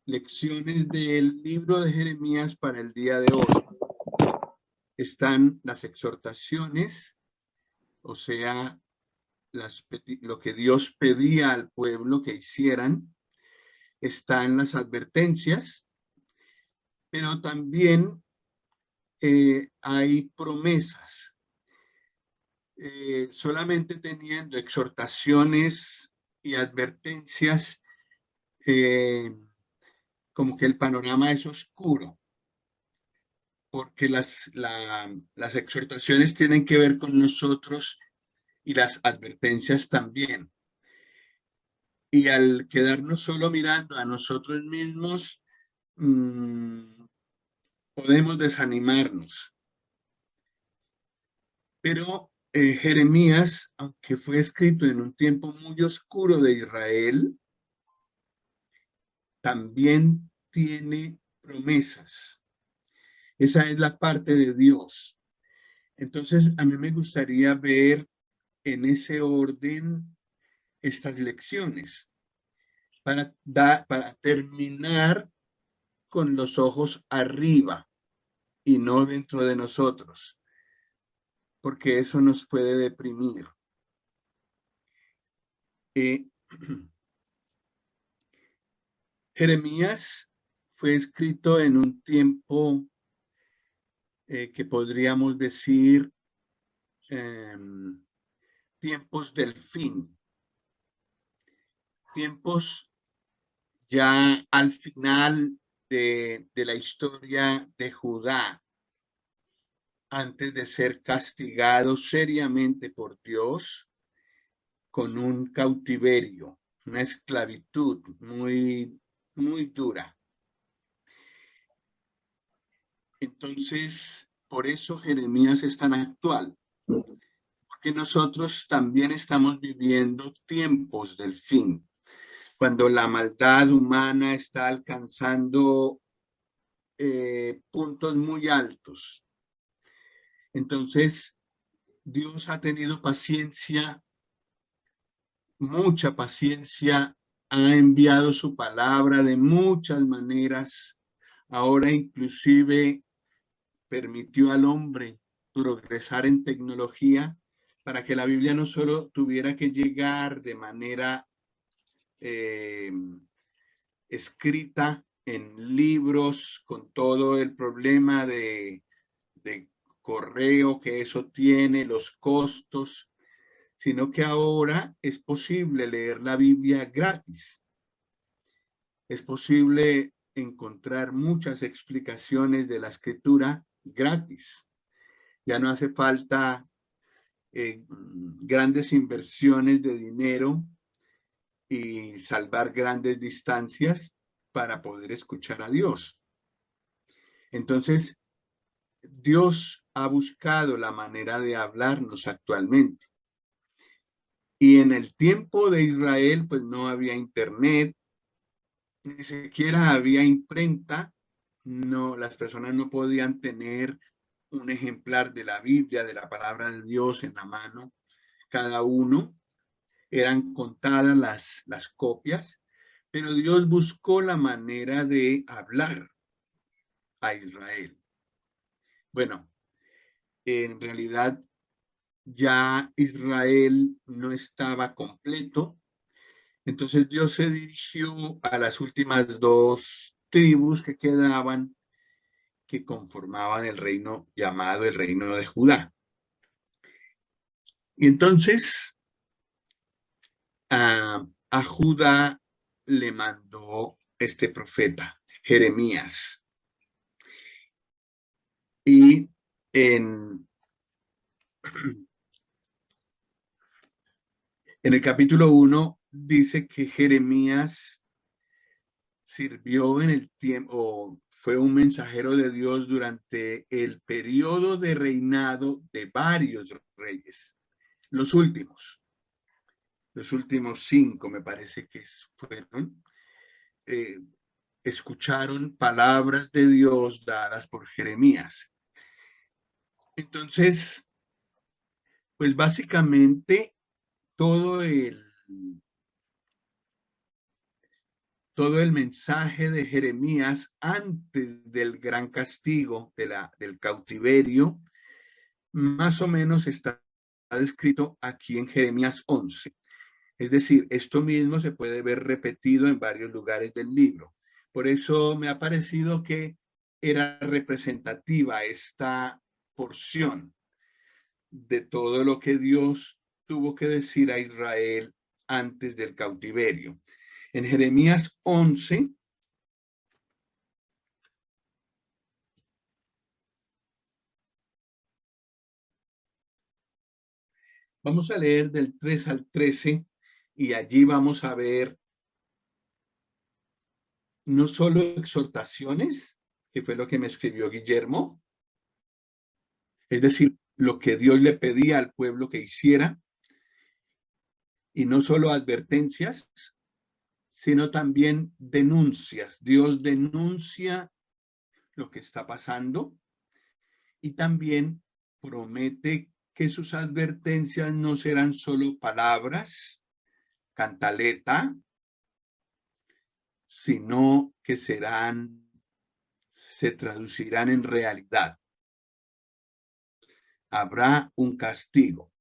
lecciones del libro de Jeremías para el día de hoy. Están las exhortaciones, o sea, lo que Dios pedía al pueblo que hicieran. Están las advertencias, pero también hay promesas. Solamente teniendo exhortaciones y advertencias, como que el panorama es oscuro, porque las exhortaciones tienen que ver con nosotros y las advertencias también. Y al quedarnos solo mirando a nosotros mismos, podemos desanimarnos. Pero Jeremías, aunque fue escrito en un tiempo muy oscuro de Israel, también tiene promesas. Esa es la parte de Dios. Entonces, a mí me gustaría ver en ese orden estas lecciones para terminar con los ojos arriba y no dentro de nosotros, porque eso nos puede deprimir. Jeremías fue escrito en un tiempo que podríamos decir tiempos del fin, tiempos ya al final de la historia de Judá, antes de ser castigado seriamente por Dios con un cautiverio, una esclavitud muy, muy dura. Entonces, por eso Jeremías es tan actual, porque nosotros también estamos viviendo tiempos del fin, cuando la maldad humana está alcanzando puntos muy altos. Entonces, Dios ha tenido paciencia, mucha paciencia, ha enviado su palabra de muchas maneras. Ahora inclusive permitió al hombre progresar en tecnología para que la Biblia no solo tuviera que llegar de manera escrita en libros con todo el problema de correo que eso tiene, los costos, sino que ahora es posible leer la Biblia gratis. Es posible encontrar muchas explicaciones de la escritura gratis. Ya no hace falta grandes inversiones de dinero y salvar grandes distancias para poder escuchar a Dios. Entonces, Dios ha buscado la manera de hablarnos actualmente. Y en el tiempo de Israel, pues no había internet, ni siquiera había imprenta, no, las personas no podían tener un ejemplar de la Biblia, de la palabra de Dios en la mano, cada uno, eran contadas las copias, pero Dios buscó la manera de hablar a Israel. Bueno, en realidad ya Israel no estaba completo, entonces Dios se dirigió a las últimas dos tribus que quedaban, que conformaban el reino llamado el reino de Judá. Y entonces a Judá le mandó este profeta, Jeremías. Y en el capítulo 1 dice que Jeremías sirvió en el tiempo, fue un mensajero de Dios durante el periodo de reinado de varios reyes, los últimos 5 me parece que fueron, escucharon palabras de Dios dadas por Jeremías. Entonces, pues básicamente todo todo el mensaje de Jeremías antes del gran castigo del cautiverio, más o menos está descrito aquí en Jeremías 11. Es decir, esto mismo se puede ver repetido en varios lugares del libro. Por eso me ha parecido que era representativa esta porción de todo lo que Dios tuvo que decir a Israel antes del cautiverio. En Jeremías 11, vamos a leer del 3 al 13 y allí vamos a ver no solo exhortaciones, que fue lo que me escribió Guillermo, es decir, lo que Dios le pedía al pueblo que hiciera, y no solo advertencias, sino también denuncias. Dios denuncia lo que está pasando y también promete que sus advertencias no serán solo palabras, cantaleta, sino que se traducirán en realidad. Habrá un castigo.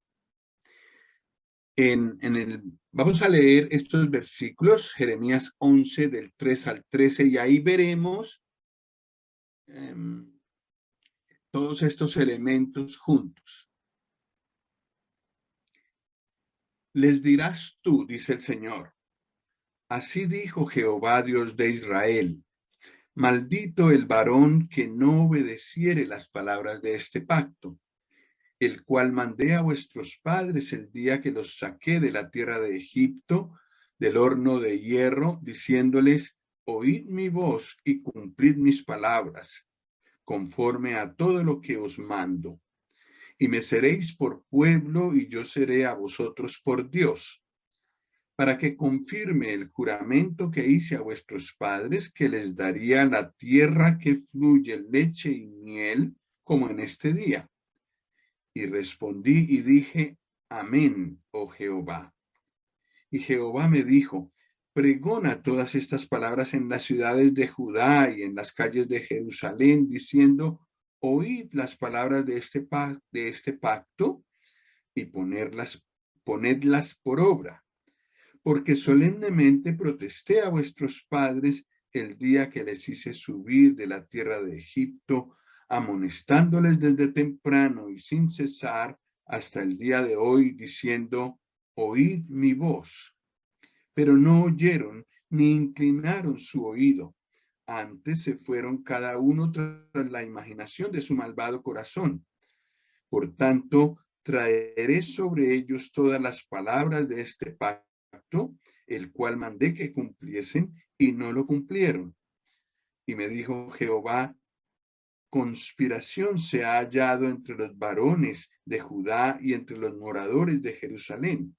Vamos a leer estos versículos, Jeremías 11 del 3 al 13, y ahí veremos todos estos elementos juntos. Les dirás tú, dice el Señor, así dijo Jehová Dios de Israel, maldito el varón que no obedeciere las palabras de este pacto, el cual mandé a vuestros padres el día que los saqué de la tierra de Egipto, del horno de hierro, diciéndoles, oíd mi voz y cumplid mis palabras, conforme a todo lo que os mando. Y me seréis por pueblo y yo seré a vosotros por Dios, para que confirme el juramento que hice a vuestros padres, que les daría la tierra que fluye leche y miel, como en este día. Y respondí y dije, amén, oh Jehová. Y Jehová me dijo, pregona todas estas palabras en las ciudades de Judá y en las calles de Jerusalén, diciendo, oíd las palabras de este pacto y ponedlas por obra. Porque solemnemente protesté a vuestros padres el día que les hice subir de la tierra de Egipto, amonestándoles desde temprano y sin cesar hasta el día de hoy, diciendo, oíd mi voz. Pero no oyeron ni inclinaron su oído. Antes se fueron cada uno tras la imaginación de su malvado corazón. Por tanto, traeré sobre ellos todas las palabras de este pacto, el cual mandé que cumpliesen, y no lo cumplieron. Y me dijo Jehová, conspiración se ha hallado entre los varones de Judá y entre los moradores de Jerusalén.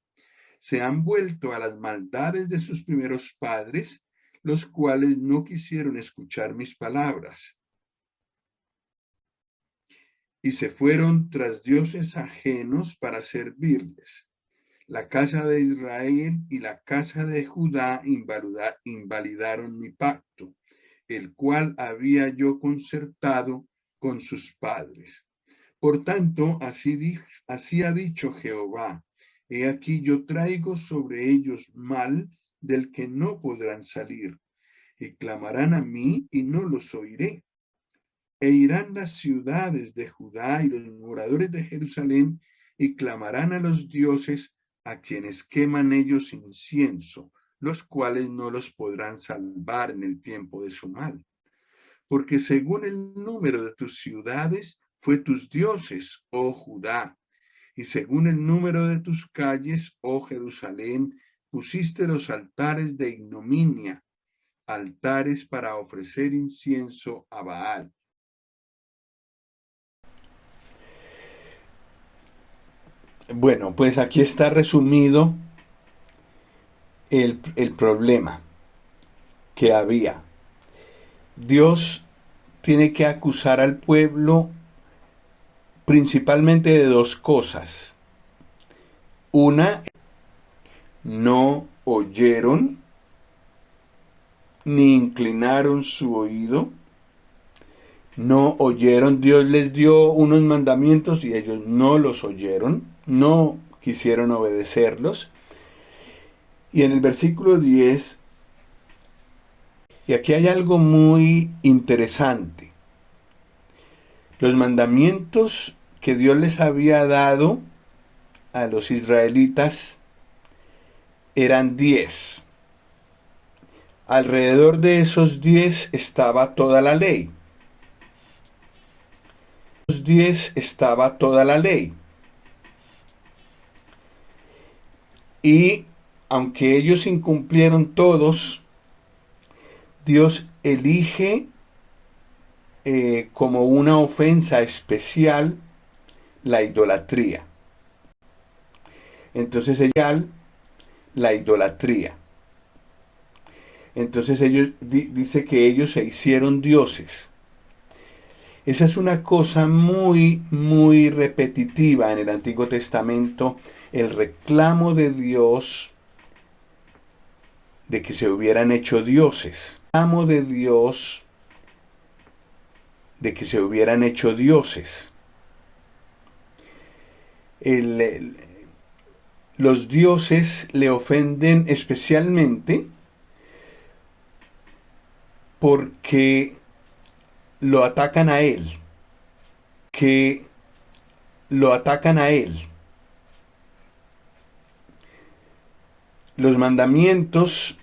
Se han vuelto a las maldades de sus primeros padres, los cuales no quisieron escuchar mis palabras. Y se fueron tras dioses ajenos para servirles. La casa de Israel y la casa de Judá invalidaron mi pacto, el cual había yo concertado con sus padres. Por tanto, así ha dicho Jehová, he aquí yo traigo sobre ellos mal del que no podrán salir, y clamarán a mí y no los oiré. E irán las ciudades de Judá y los moradores de Jerusalén y clamarán a los dioses a quienes queman ellos incienso, los cuales no los podrán salvar en el tiempo de su mal. Porque según el número de tus ciudades fue tus dioses, oh Judá, y según el número de tus calles, oh Jerusalén, pusiste los altares de ignominia, altares para ofrecer incienso a Baal. Bueno, pues aquí está resumido el problema que había. Dios tiene que acusar al pueblo principalmente de dos cosas. Una, no oyeron ni inclinaron su oído, no oyeron. Dios les dio unos mandamientos y ellos no los oyeron, no quisieron obedecerlos. Y en el versículo 10, y aquí hay algo muy interesante. Los mandamientos que Dios les había dado a los israelitas eran 10. Alrededor de esos 10 estaba toda la ley. Los 10 estaba toda la ley. Y aunque ellos incumplieron todos, Dios elige como una ofensa especial la idolatría. Entonces la idolatría. Entonces dice que ellos se hicieron dioses. Esa es una cosa muy, muy repetitiva en el Antiguo Testamento, el reclamo de Dios de que se hubieran hecho dioses. El reclamo de Dios de que se hubieran hecho dioses. Los dioses le ofenden especialmente porque lo atacan a él, lo atacan a él. Los mandamientos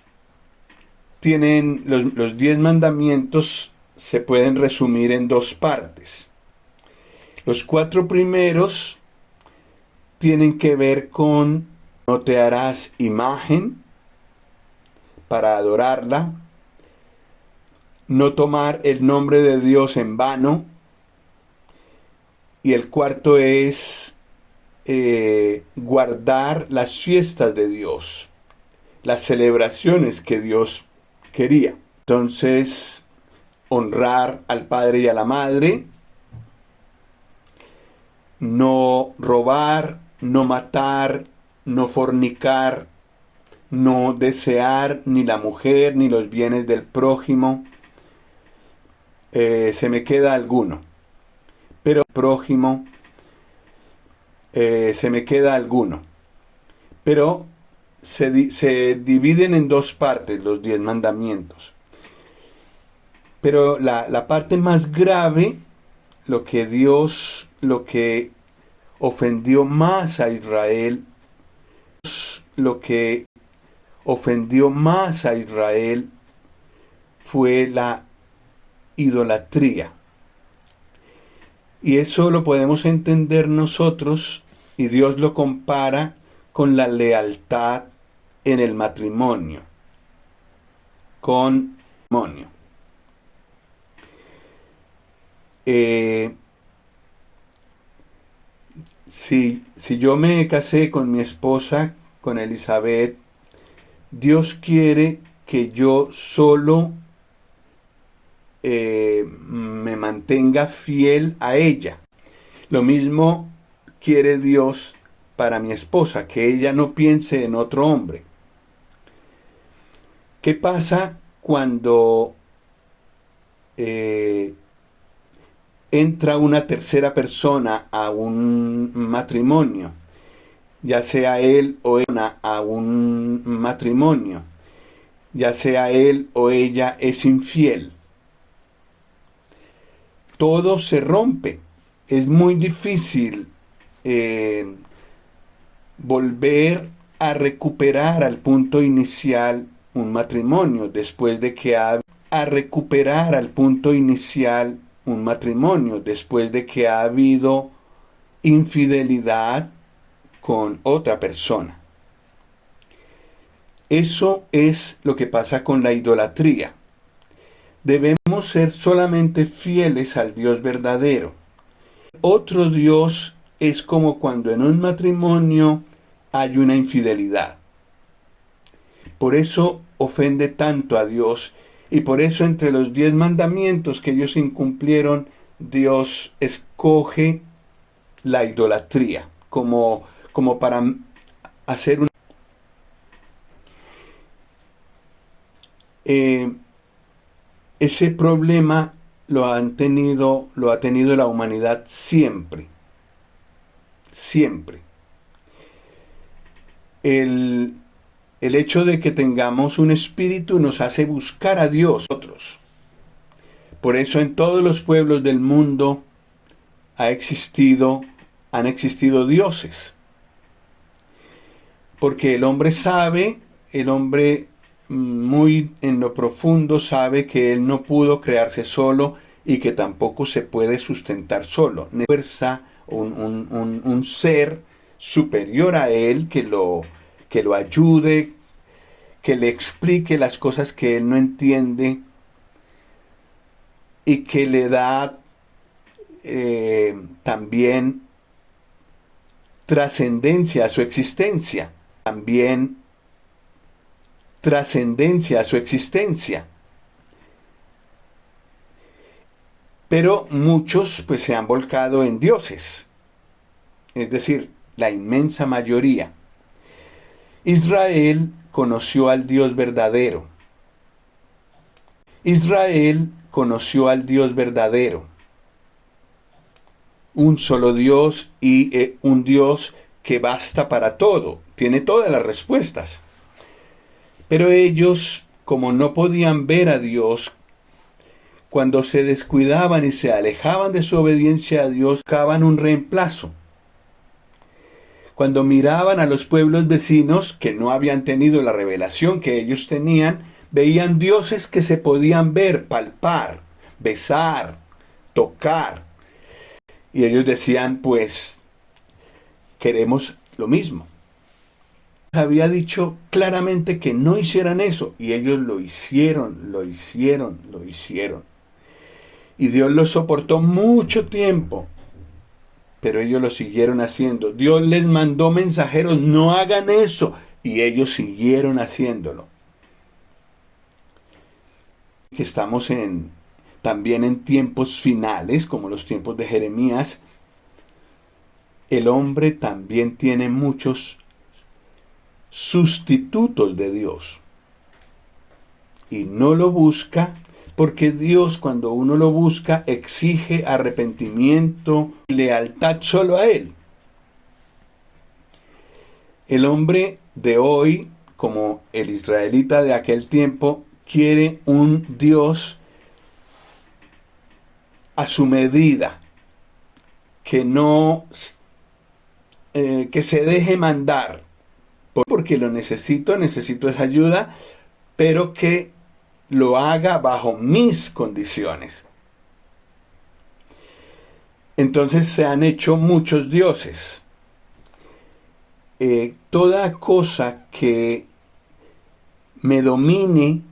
los 10 mandamientos se pueden resumir en 2 partes. Los 4 primeros tienen que ver con: no te harás imagen para adorarla, no tomar el nombre de Dios en vano, y el cuarto es guardar las fiestas de Dios, las celebraciones que Dios quería. Entonces, honrar al padre y a la madre, no robar, no matar, no fornicar, no desear ni la mujer ni los bienes del prójimo. Se me queda alguno, pero prójimo, se me queda alguno. Pero se dividen en 2 partes los 10 mandamientos. Pero la parte más grave, lo que ofendió más a Israel, fue la idolatría. Y eso lo podemos entender nosotros, y Dios lo compara con la lealtad en el matrimonio. Si yo me casé con mi esposa, con Elizabeth, Dios quiere que yo solo me mantenga fiel a ella. Lo mismo quiere Dios para mi esposa, que ella no piense en otro hombre. ¿Qué pasa cuando entra una tercera persona a un matrimonio? Ya sea él o ella a un matrimonio, ya sea él o ella es infiel. Todo se rompe. Es muy difícil volver a recuperar al punto inicial un matrimonio después de que ha habido infidelidad con otra persona. Eso es lo que pasa con la idolatría. Debemos ser solamente fieles al Dios verdadero. Otro Dios es como cuando en un matrimonio hay una infidelidad. Por eso ofende tanto a Dios, y por eso entre los 10 mandamientos que ellos incumplieron, Dios escoge la idolatría como para hacer Ese problema lo ha tenido la humanidad siempre, siempre. El, el hecho de que tengamos un espíritu nos hace buscar a Dios. Por eso en todos los pueblos del mundo han existido dioses. Porque el hombre muy en lo profundo sabe que él no pudo crearse solo y que tampoco se puede sustentar solo. Fuerza, un ser superior a él que lo ayude, que le explique las cosas que él no entiende y que le da también trascendencia a su existencia. También trascendencia a su existencia. Pero muchos pues se han volcado en dioses. Es decir, la inmensa mayoría. Israel conoció al Dios verdadero. Israel conoció al Dios verdadero. Un solo Dios y un Dios que basta para todo. Tiene todas las respuestas. Pero ellos, como no podían ver a Dios, cuando se descuidaban y se alejaban de su obediencia a Dios, buscaban un reemplazo. Cuando miraban a los pueblos vecinos que no habían tenido la revelación que ellos tenían, veían dioses que se podían ver, palpar, besar, tocar. Y ellos decían, pues, queremos lo mismo. Había dicho claramente que no hicieran eso, y ellos lo hicieron. Y Dios los soportó mucho tiempo, pero ellos lo siguieron haciendo. Dios les mandó mensajeros, no hagan eso, y ellos siguieron haciéndolo. Que estamos también en tiempos finales, como los tiempos de Jeremías. El hombre también tiene muchos sustitutos de Dios y no lo busca, porque Dios, cuando uno lo busca, exige arrepentimiento y lealtad solo a Él. El hombre de hoy, como el israelita de aquel tiempo, quiere un Dios a su medida, que no que se deje mandar, porque lo necesito esa ayuda, pero que lo haga bajo mis condiciones. Entonces se han hecho muchos dioses. Toda cosa que me domine,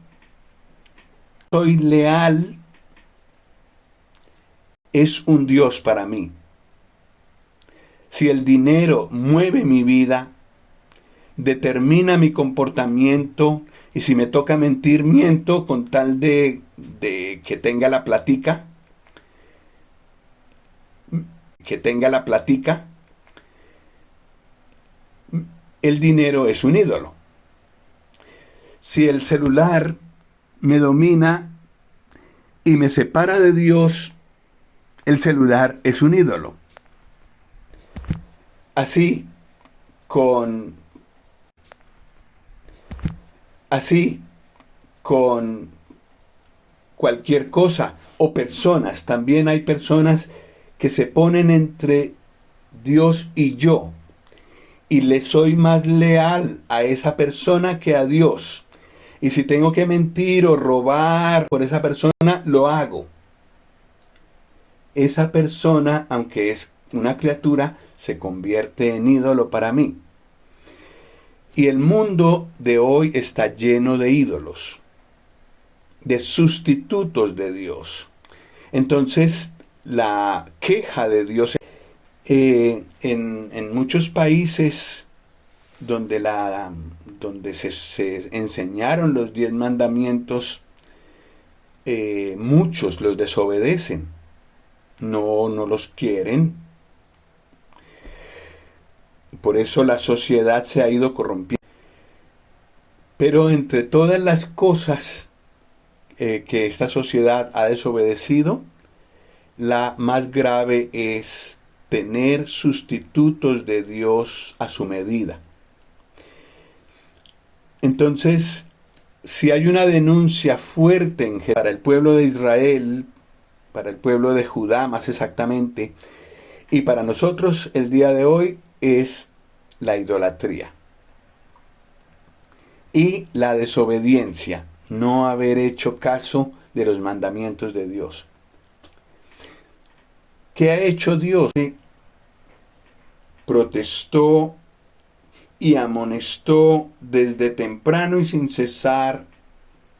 soy leal, es un Dios para mí. Si el dinero mueve mi vida, determina mi comportamiento, y si me toca mentir, miento con tal de que tenga la platica, el dinero es un ídolo. Si el celular me domina y me separa de Dios, el celular es un ídolo. Así con cualquier cosa o personas. También hay personas que se ponen entre Dios y yo, y le soy más leal a esa persona que a Dios. Y si tengo que mentir o robar por esa persona, lo hago. Esa persona, aunque es una criatura, se convierte en ídolo para mí. Y el mundo de hoy está lleno de ídolos, de sustitutos de Dios. Entonces, la queja de Dios en muchos países donde se enseñaron los 10 mandamientos, muchos los desobedecen, no los quieren. Por eso la sociedad se ha ido corrompiendo. Pero entre todas las cosas, que esta sociedad ha desobedecido, la más grave es tener sustitutos de Dios a su medida. Entonces, si hay una denuncia fuerte para el pueblo de Israel, para el pueblo de Judá más exactamente, y para nosotros el día de hoy, es la idolatría y la desobediencia, no haber hecho caso de los mandamientos de Dios. ¿Qué ha hecho Dios? Protestó y amonestó desde temprano y sin cesar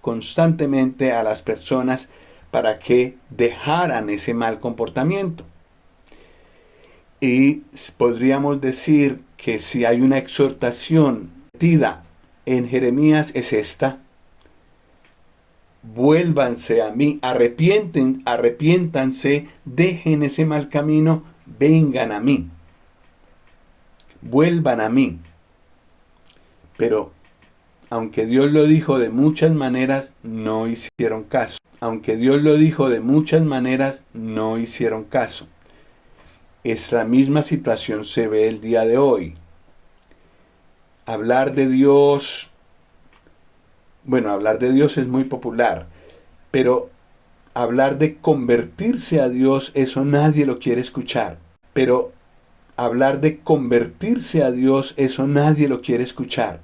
constantemente a las personas para que dejaran ese mal comportamiento. Y podríamos decir que si hay una exhortación metida en Jeremías es esta: vuélvanse a mí, arrepiéntanse, dejen ese mal camino, vengan a mí, vuelvan a mí. Pero aunque Dios lo dijo de muchas maneras, no hicieron caso. Aunque Dios lo dijo de muchas maneras, no hicieron caso. Esta misma situación se ve el día de hoy. Hablar de Dios, hablar de Dios es muy popular, pero hablar de convertirse a Dios, eso nadie lo quiere escuchar. Pero hablar de convertirse a Dios, eso nadie lo quiere escuchar.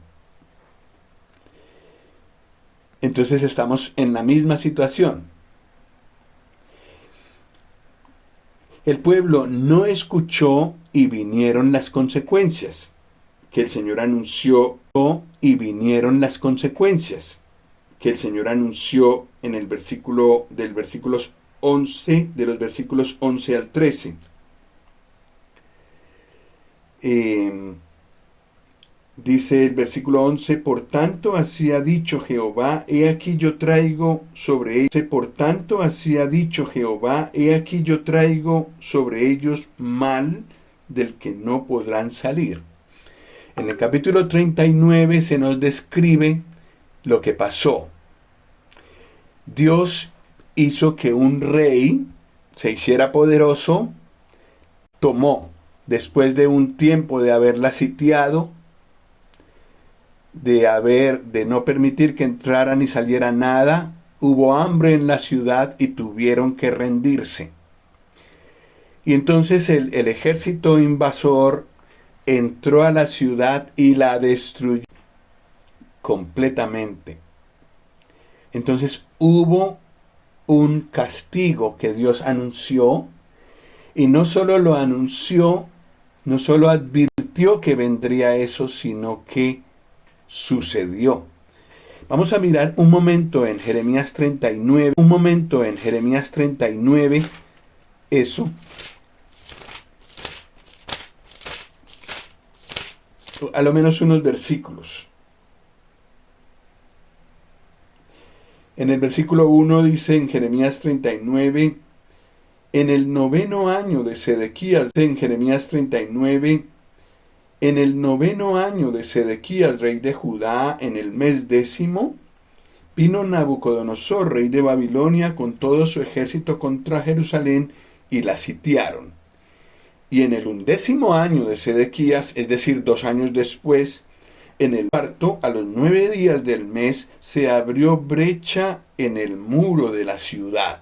Entonces estamos en la misma situación. El pueblo no escuchó y vinieron las consecuencias que el Señor anunció, y vinieron las consecuencias que el Señor anunció en el versículo de los versículos 11 al 13. Dice el versículo 11: por tanto así ha dicho Jehová, he aquí yo traigo sobre ellos, mal del que no podrán salir. En el capítulo 39 se nos describe lo que pasó. Dios hizo que un rey se hiciera poderoso, tomó, después de un tiempo de haberla sitiado, de no permitir que entrara ni saliera nada, hubo hambre en la ciudad y tuvieron que rendirse. Y entonces el ejército invasor entró a la ciudad y la destruyó completamente. Entonces hubo un castigo que Dios anunció, y no solo lo anunció, no solo advirtió que vendría eso, sino que sucedió. Vamos a mirar un momento en Jeremías 39, eso. A lo menos unos versículos. En el versículo 1 dice en Jeremías 39, en el 9º año de Sedequías, en el 9º año de Sedequías, rey de Judá, en el mes 10, vino Nabucodonosor, rey de Babilonia, con todo su ejército contra Jerusalén, y la sitiaron. Y en el 11º año de Sedequías, es decir, 2 años después, en el cuarto, a los 9 días del mes, se abrió brecha en el muro de la ciudad.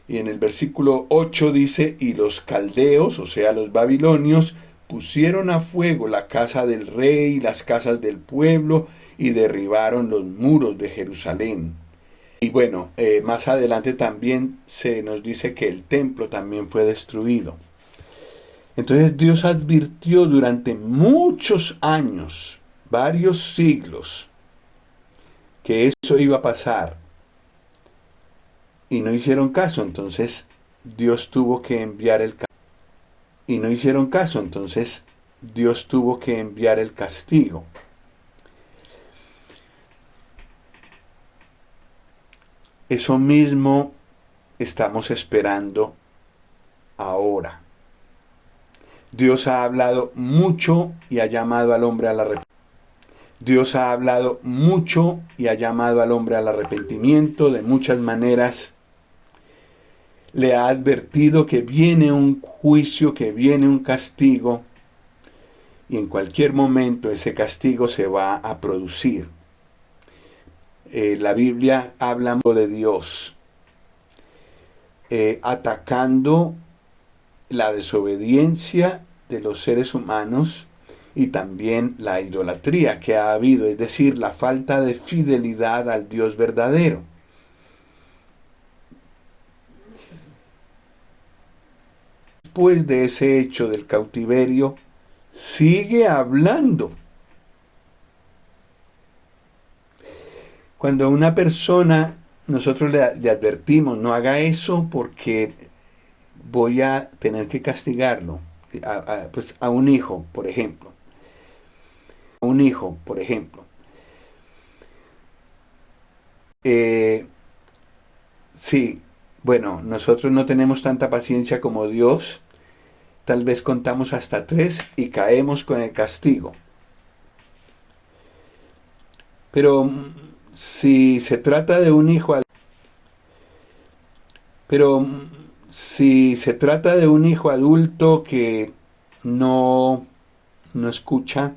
Y en el versículo 8 dice: y los caldeos, o sea, los babilonios, pusieron a fuego la casa del rey y las casas del pueblo, y derribaron los muros de Jerusalén. Y más adelante también se nos dice que el templo también fue destruido. Entonces Dios advirtió durante muchos años, varios siglos, que eso iba a pasar. Y no hicieron caso, entonces Dios tuvo que enviar el castigo. Eso mismo estamos esperando ahora. Dios ha hablado mucho y ha llamado al hombre a la repentance. Dios ha hablado mucho y ha llamado al hombre al arrepentimiento de muchas maneras. Le ha advertido que viene un juicio, que viene un castigo, y en cualquier momento ese castigo se va a producir. La Biblia habla de Dios atacando la desobediencia de los seres humanos y también la idolatría que ha habido, es decir, la falta de fidelidad al Dios verdadero. Después de ese hecho del cautiverio, sigue hablando. Cuando una persona, nosotros le advertimos, no haga eso porque voy a tener que castigarlo. Pues a un hijo, por ejemplo. Sí, bueno, nosotros no tenemos tanta paciencia como Dios. Tal vez contamos hasta 3 y caemos con el castigo. Pero si se trata de un hijo adulto que no escucha,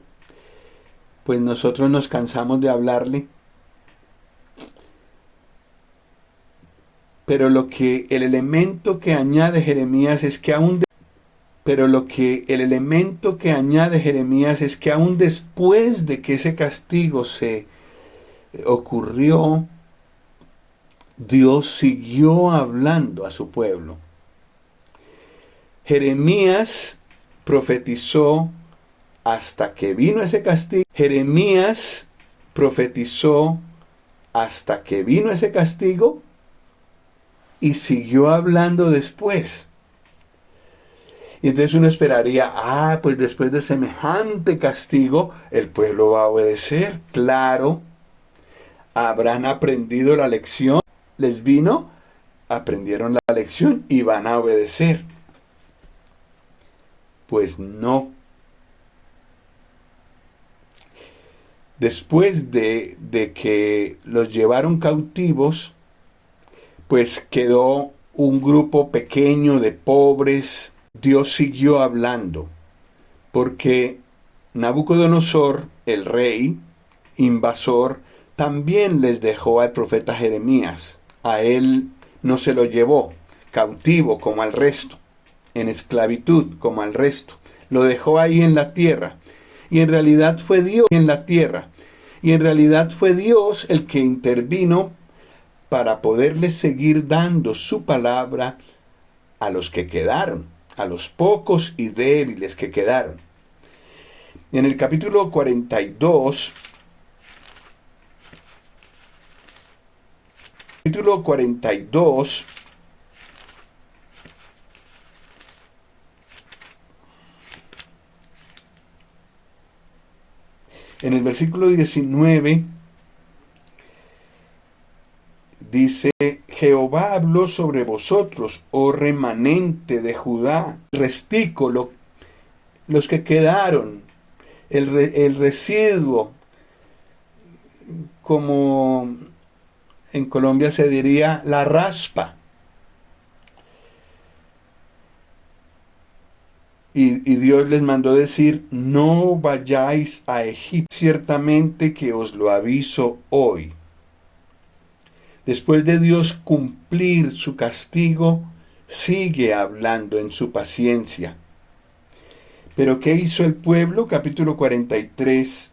pues nosotros nos cansamos de hablarle. Pero el elemento que añade Jeremías es que aún después de que ese castigo se ocurrió, Dios siguió hablando a su pueblo. Jeremías profetizó hasta que vino ese castigo. Y siguió hablando después. Y entonces uno esperaría, pues después de semejante castigo, el pueblo va a obedecer. Claro, habrán aprendido la lección. Les vino, aprendieron la lección y van a obedecer. Pues no. Después de que los llevaron cautivos, pues quedó un grupo pequeño de pobres. Dios siguió hablando, porque Nabucodonosor, el rey invasor, también les dejó al profeta Jeremías. A él no se lo llevó cautivo como al resto, en esclavitud como al resto. Lo dejó ahí en la tierra. Y en realidad fue Dios el que intervino para poderles seguir dando su palabra a los que quedaron, a los pocos y débiles que quedaron. En el capítulo 42, en el versículo 19, dice: Jehová habló sobre vosotros, oh remanente de Judá, restículo, los que quedaron, el residuo, como en Colombia se diría la raspa. Y Dios les mandó decir: no vayáis a Egipto, ciertamente que os lo aviso hoy. Después de Dios cumplir su castigo, sigue hablando en su paciencia. Pero ¿qué hizo el pueblo? Capítulo 43,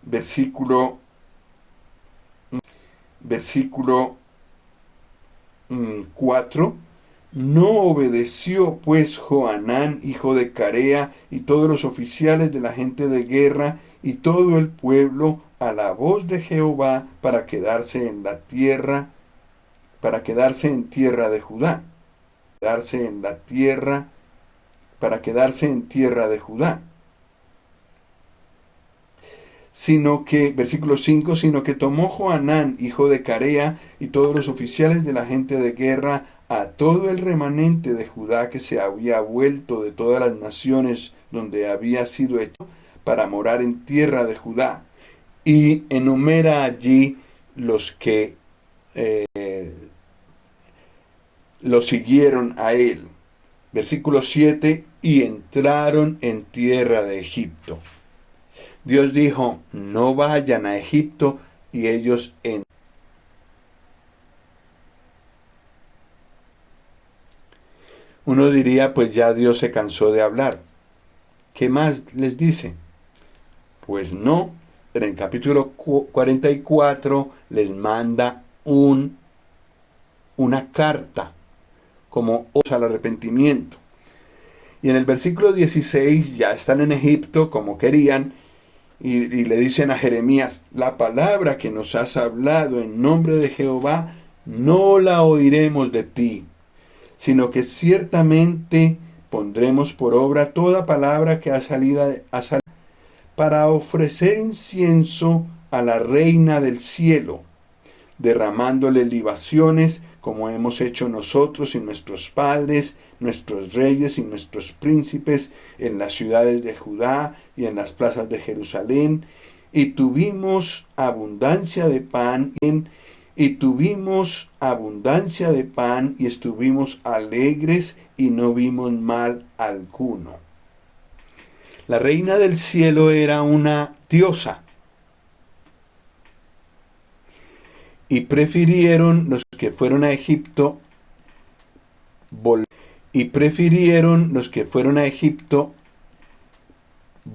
versículo 4. No obedeció pues Johanán, hijo de Carea, y todos los oficiales de la gente de guerra, y todo el pueblo, a la voz de Jehová, para quedarse en tierra de Judá. Versículo 5, sino que tomó Johanán, hijo de Carea, y todos los oficiales de la gente de guerra, a todo el remanente de Judá que se había vuelto de todas las naciones donde había sido hecho, para morar en tierra de Judá. Y enumera allí los que lo siguieron a él. Versículo 7, y entraron en tierra de Egipto. Dios dijo, no vayan a Egipto, y ellos entraron. Uno diría, pues ya Dios se cansó de hablar. ¿Qué más les dice? Pues no, pero en capítulo 44 les manda una carta como al arrepentimiento. Y en el versículo 16 ya están en Egipto como querían y le dicen a Jeremías, la palabra que nos has hablado en nombre de Jehová no la oiremos de ti, sino que ciertamente pondremos por obra toda palabra que ha salido para ofrecer incienso a la reina del cielo, derramándole libaciones como hemos hecho nosotros y nuestros padres, nuestros reyes y nuestros príncipes en las ciudades de Judá y en las plazas de Jerusalén, y tuvimos abundancia de pan y estuvimos alegres y no vimos mal alguno. La reina del cielo era una diosa. Y prefirieron los que fueron a Egipto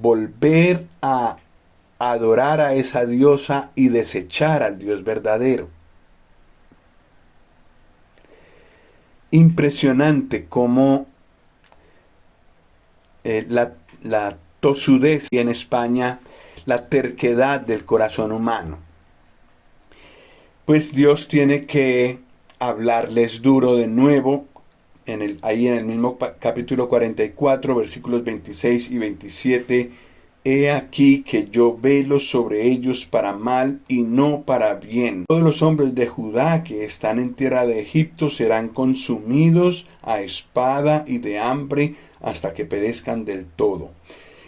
volver a adorar a esa diosa y desechar al Dios verdadero. Impresionante cómo la tosudez y en España la terquedad del corazón humano. Pues Dios tiene que hablarles duro de nuevo, ahí en el mismo capítulo 44, versículos 26 y 27. He aquí que yo velo sobre ellos para mal y no para bien. Todos los hombres de Judá que están en tierra de Egipto serán consumidos a espada y de hambre hasta que perezcan del todo.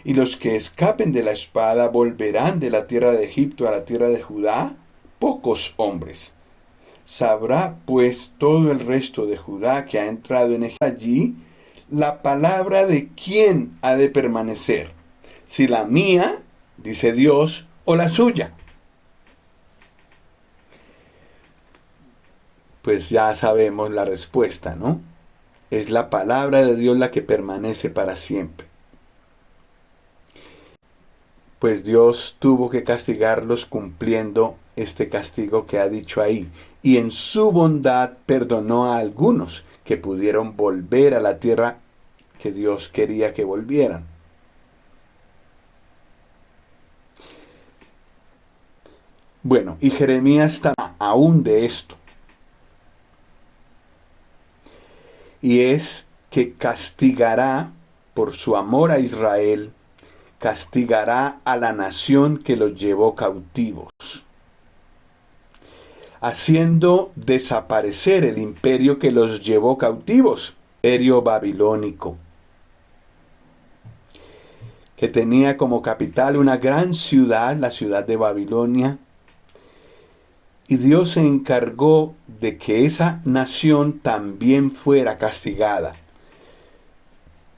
Y los que escapen de la espada volverán de la tierra de Egipto a la tierra de Judá, pocos hombres. Sabrá pues todo el resto de Judá que ha entrado en Egipto allí la palabra de quién ha de permanecer, si la mía, dice Dios, o la suya. Pues ya sabemos la respuesta, ¿no? Es la palabra de Dios la que permanece para siempre. Pues Dios tuvo que castigarlos cumpliendo este castigo que ha dicho ahí. Y en su bondad perdonó a algunos que pudieron volver a la tierra que Dios quería que volvieran. Bueno, y Jeremías está aún de esto. Y es que castigará por su amor a Israel, castigará a la nación que los llevó cautivos, haciendo desaparecer el imperio que los llevó cautivos, imperio babilónico, que tenía como capital una gran ciudad, la ciudad de Babilonia, y Dios se encargó de que esa nación también fuera castigada,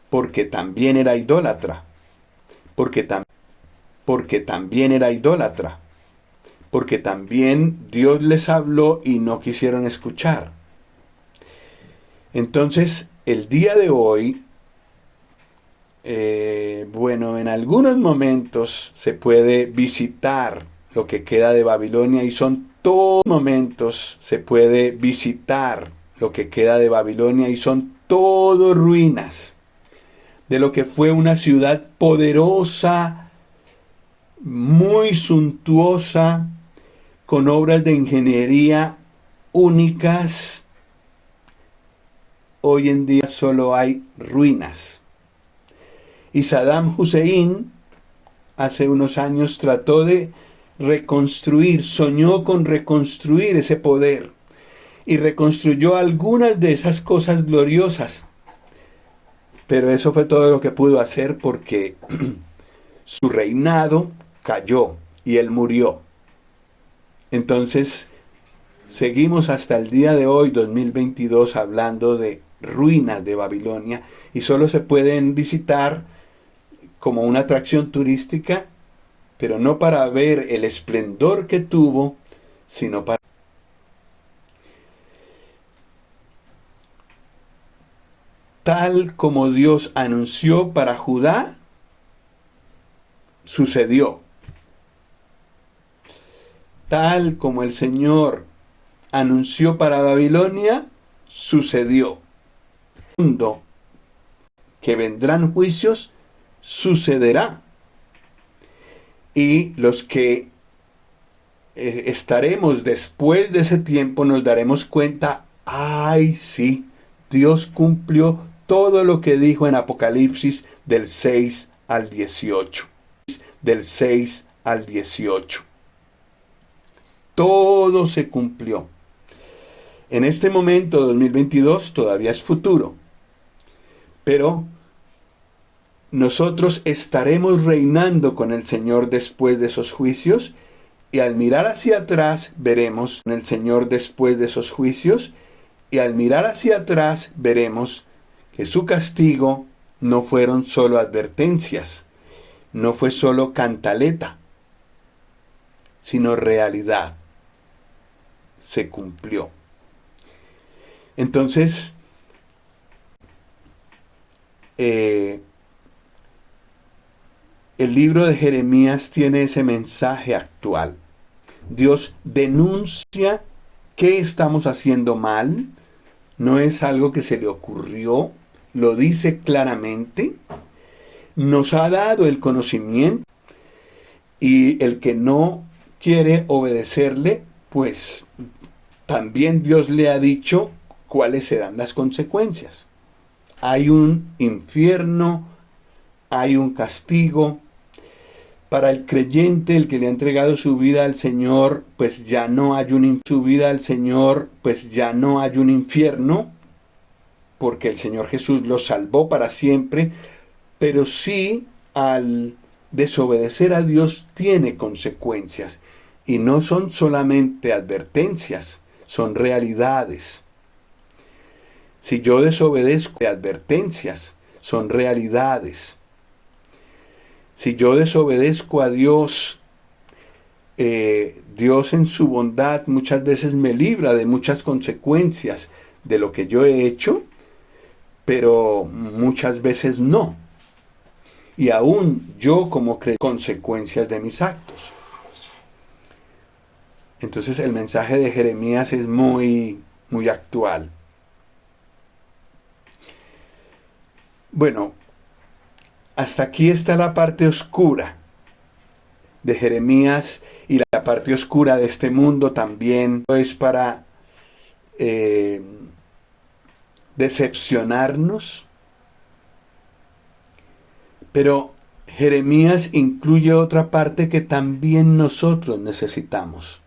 porque también era idólatra, porque también era idólatra, porque también Dios les habló y no quisieron escuchar. Entonces, el día de hoy, en algunos momentos se puede visitar lo que queda de Babilonia y son todos momentos se puede visitar lo que queda de Babilonia y son todo ruinas de lo que fue una ciudad poderosa, muy suntuosa, con obras de ingeniería únicas. Hoy en día solo hay ruinas. Y Saddam Hussein hace unos años trató de reconstruir, soñó con reconstruir ese poder y reconstruyó algunas de esas cosas gloriosas. Pero eso fue todo lo que pudo hacer porque su reinado cayó y él murió. Entonces, seguimos hasta el día de hoy, 2022, hablando de ruinas de Babilonia y solo se pueden visitar como una atracción turística, pero no para ver el esplendor que tuvo, sino para... Tal como Dios anunció para Judá, sucedió. Tal como el Señor anunció para Babilonia, sucedió. Mundo que vendrán juicios, sucederá. Y los que estaremos después de ese tiempo nos daremos cuenta, ay sí, Dios cumplió todo lo que dijo en Apocalipsis del 6 al 18. Del 6 al 18. Todo se cumplió. En este momento, 2022, todavía es futuro. Pero nosotros estaremos reinando con el Señor después de esos juicios. Y al mirar hacia atrás veremos el Señor después de esos juicios. Y al mirar hacia atrás veremos que su castigo no fueron solo advertencias, no fue solo cantaleta, sino realidad. Se cumplió. Entonces, el libro de Jeremías tiene ese mensaje actual. Dios denuncia qué estamos haciendo mal. No es algo que se le ocurrió, lo dice claramente. Nos ha dado el conocimiento y el que no quiere obedecerle, pues también Dios le ha dicho cuáles serán las consecuencias. Hay un infierno, hay un castigo. Para el creyente, el que le ha entregado su vida al Señor, pues ya no hay su vida al Señor, pues ya no hay un infierno, porque el Señor Jesús lo salvó para siempre, pero sí al desobedecer a Dios tiene consecuencias, y no son solamente advertencias, son realidades. Si yo desobedezco, advertencias, son realidades. Si yo desobedezco a Dios, Dios en su bondad muchas veces me libra de muchas consecuencias de lo que yo he hecho, pero muchas veces no. Y aún yo como consecuencias de mis actos. Entonces el mensaje de Jeremías es muy, muy actual. Bueno, hasta aquí está la parte oscura de Jeremías y la parte oscura de este mundo también es para decepcionarnos. Pero Jeremías incluye otra parte que también nosotros necesitamos.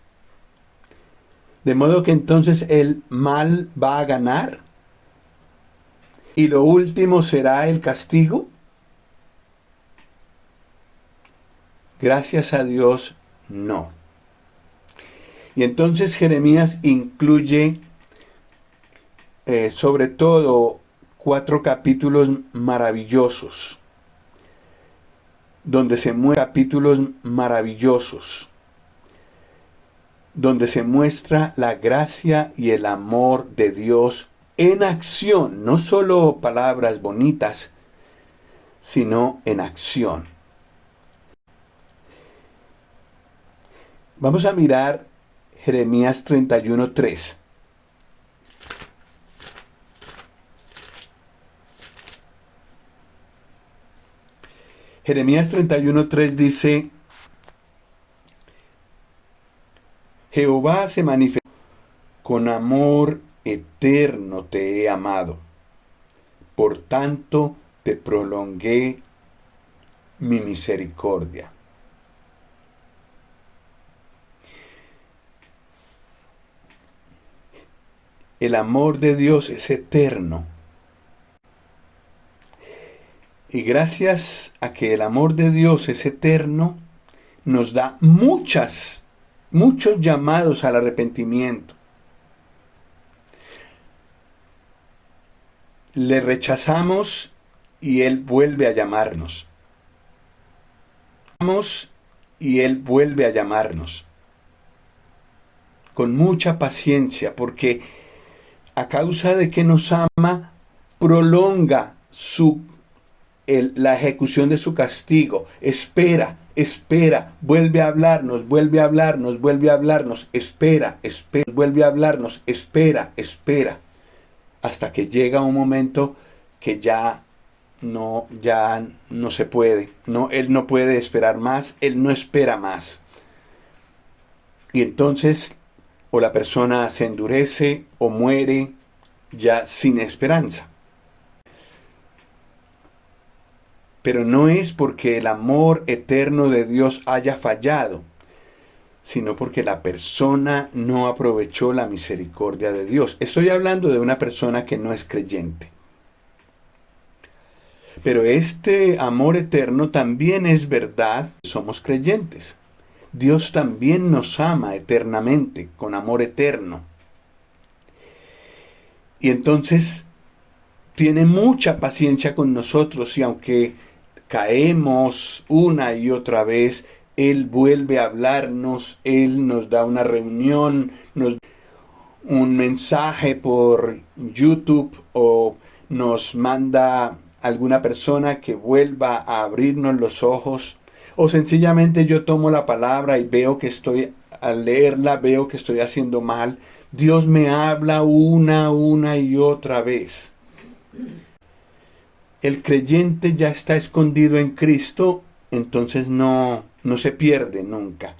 De modo que entonces el mal va a ganar y lo último será el castigo. Gracias a Dios, no. Y entonces Jeremías incluye sobre todo 4 capítulos maravillosos, donde se muestran capítulos maravillosos, donde se muestra la gracia y el amor de Dios en acción, no solo palabras bonitas, sino en acción. Vamos a mirar Jeremías 31:3. Jeremías 31:3 dice: Jehová se manifestó, con amor eterno te he amado, por tanto te prolongué mi misericordia. El amor de Dios es eterno. Y gracias a que el amor de Dios es eterno, nos da muchos llamados al arrepentimiento. Le rechazamos y Él vuelve a llamarnos. Y Él vuelve a llamarnos. Con mucha paciencia, porque a causa de que nos ama, prolonga la ejecución de su castigo. Espera, vuelve a hablarnos, vuelve a hablarnos, vuelve a hablarnos, espera, vuelve a hablarnos, espera, hasta que llega un momento que ya no se puede. Él no puede esperar más, Él no espera más. Y entonces o la persona se endurece o muere ya sin esperanza. Pero no es porque el amor eterno de Dios haya fallado, sino porque la persona no aprovechó la misericordia de Dios. Estoy hablando de una persona que no es creyente. Pero este amor eterno también es verdad, somos creyentes. Dios también nos ama eternamente, con amor eterno. Y entonces tiene mucha paciencia con nosotros, y aunque caemos una y otra vez, Él vuelve a hablarnos, Él nos da una reunión, nos da un mensaje por YouTube o nos manda alguna persona que vuelva a abrirnos los ojos. O sencillamente yo tomo la palabra y veo que al leerla, veo que estoy haciendo mal. Dios me habla una y otra vez. El creyente ya está escondido en Cristo, entonces no se pierde nunca.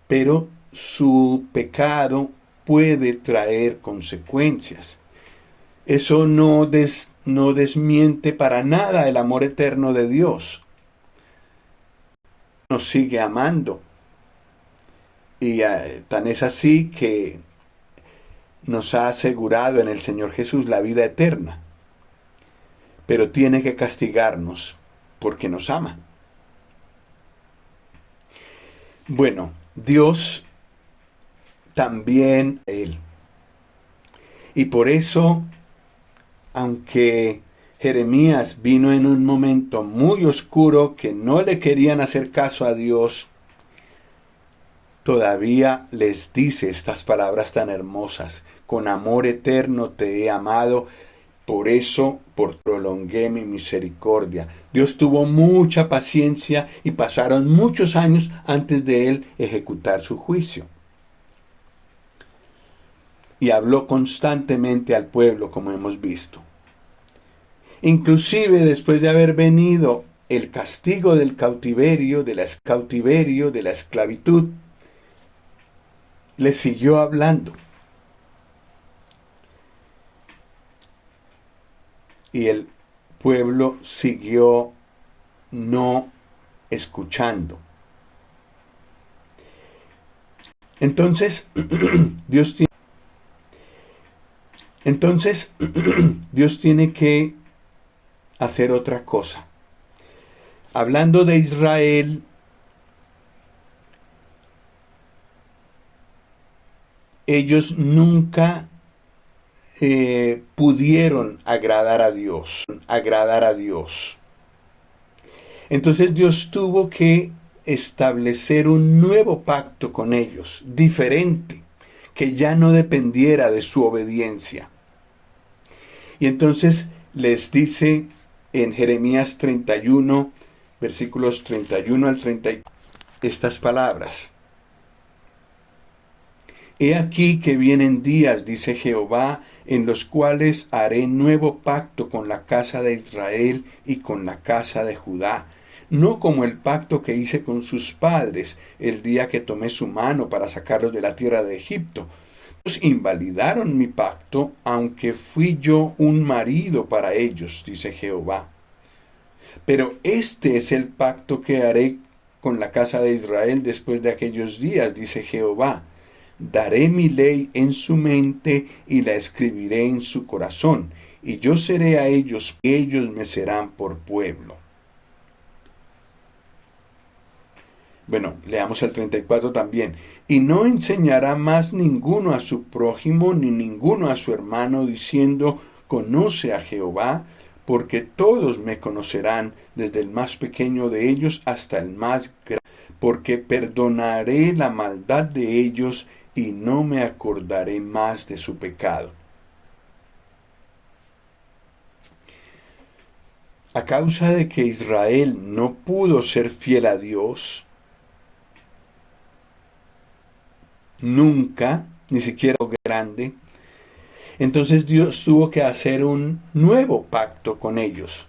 Pero su pecado puede traer consecuencias. Eso no desmiente para nada el amor eterno de Dios. Nos sigue amando. Y tan es así que nos ha asegurado en el Señor Jesús la vida eterna. Pero tiene que castigarnos porque nos ama. Bueno, Dios también Él. Y por eso, aunque Jeremías vino en un momento muy oscuro que no le querían hacer caso a Dios, todavía les dice estas palabras tan hermosas: con amor eterno te he amado, por eso prolongué mi misericordia. Dios tuvo mucha paciencia y pasaron muchos años antes de Él ejecutar su juicio. Y habló constantemente al pueblo, como hemos visto. Inclusive después de haber venido el castigo del cautiverio, de la esclavitud, le siguió hablando. Y el pueblo siguió no escuchando. Entonces, Dios tiene que hacer otra cosa. Hablando de Israel, ellos nunca pudieron agradar a Dios. Entonces Dios tuvo que establecer un nuevo pacto con ellos, diferente, que ya no dependiera de su obediencia. Y entonces les dice en Jeremías 31, versículos 31 al 34, estas palabras: He aquí que vienen días, dice Jehová, en los cuales haré nuevo pacto con la casa de Israel y con la casa de Judá, no como el pacto que hice con sus padres el día que tomé su mano para sacarlos de la tierra de Egipto. Ellos invalidaron mi pacto, aunque fui yo un marido para ellos, dice Jehová. Pero este es el pacto que haré con la casa de Israel después de aquellos días, dice Jehová. Daré mi ley en su mente y la escribiré en su corazón, y yo seré a ellos, y ellos me serán por pueblo. Bueno, leamos el 34 también. Y no enseñará más ninguno a su prójimo ni ninguno a su hermano diciendo, conoce a Jehová, porque todos me conocerán, desde el más pequeño de ellos hasta el más grande, porque perdonaré la maldad de ellos y no me acordaré más de su pecado. A causa de que Israel no pudo ser fiel a Dios, nunca, ni siquiera grande, entonces Dios tuvo que hacer un nuevo pacto con ellos.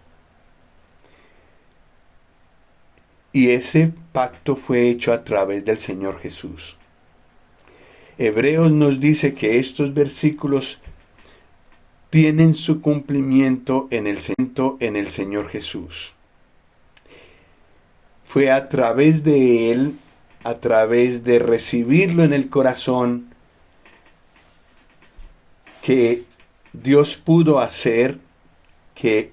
Y ese pacto fue hecho a través del Señor Jesús. Hebreos nos dice que estos versículos tienen su cumplimiento en el Señor Jesús. Fue a través de Él, a través de recibirlo en el corazón, que Dios pudo hacer que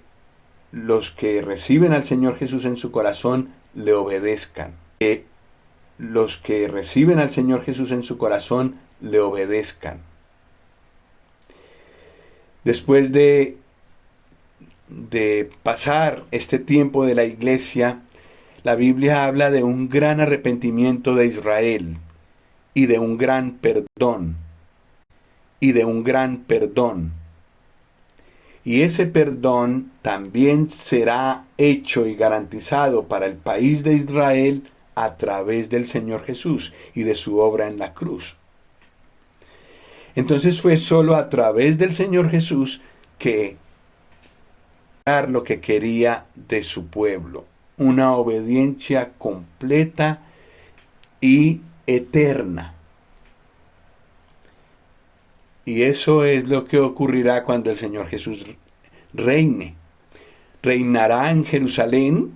los que reciben al Señor Jesús en su corazón le obedezcan. Que los que reciben al Señor Jesús en su corazón le obedezcan. Después de pasar este tiempo de la iglesia, la Biblia habla de un gran arrepentimiento de Israel y de un gran perdón. Y de un gran perdón. Y ese perdón también será hecho y garantizado para el país de Israel a través del Señor Jesús y de su obra en la cruz. Entonces fue solo a través del Señor Jesús que lo que quería de su pueblo, una obediencia completa y eterna. Y eso es lo que ocurrirá cuando el Señor Jesús reine. Reinará en Jerusalén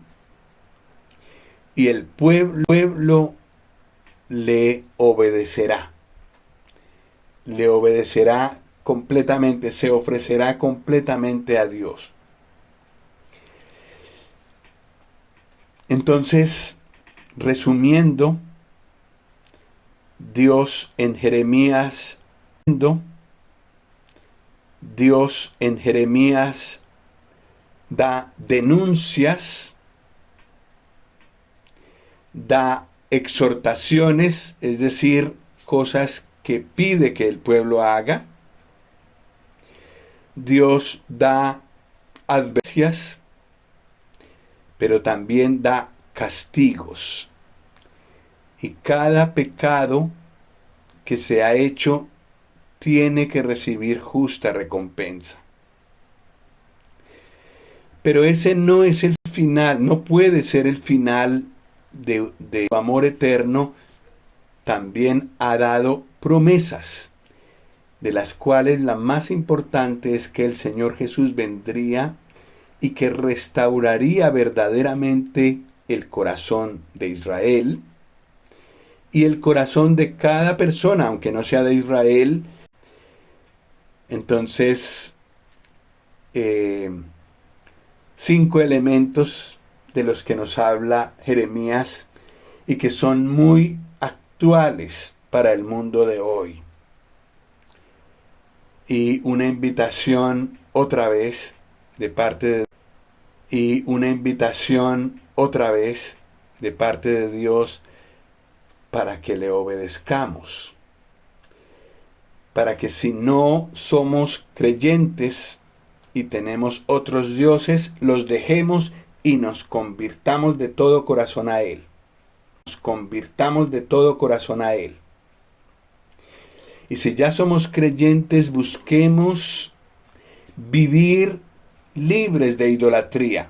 y el pueblo le obedecerá. Le obedecerá completamente, se ofrecerá completamente a Dios. Entonces, resumiendo, Dios en Jeremías da denuncias, da exhortaciones, es decir, cosas que pide que el pueblo haga. Dios da advertencias, pero también da castigos. Y cada pecado que se ha hecho tiene que recibir justa recompensa. Pero ese no es el final, no puede ser el final de amor eterno. También ha dado promesas, de las cuales la más importante es que el Señor Jesús vendría y que restauraría verdaderamente el corazón de Israel y el corazón de cada persona, aunque no sea de Israel. Entonces, 5 elementos de los que nos habla Jeremías y que son muy actuales para el mundo de hoy. Y una invitación otra vez de parte de Dios para que le obedezcamos. Para que si no somos creyentes y tenemos otros dioses, los dejemos y nos convirtamos de todo corazón a Él. Nos convirtamos de todo corazón a Él. Y si ya somos creyentes, busquemos vivir libres de idolatría,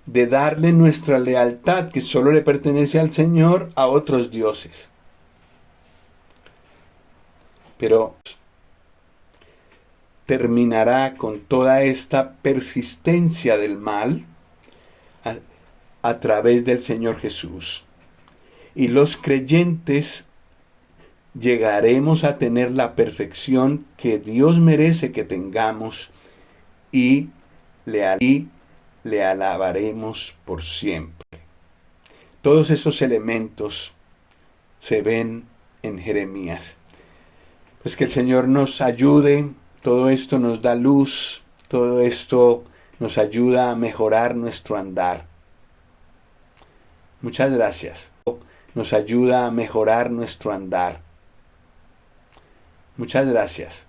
de darle nuestra lealtad, que solo le pertenece al Señor, a otros dioses. Pero terminará con toda esta persistencia del mal a través del Señor Jesús. Y los creyentes llegaremos a tener la perfección que Dios merece que tengamos y le alabaremos por siempre. Todos esos elementos se ven en Jeremías. Pues que el Señor nos ayude, todo esto nos da luz, todo esto nos ayuda a mejorar nuestro andar. Muchas gracias. Nos ayuda a mejorar nuestro andar. Muchas gracias.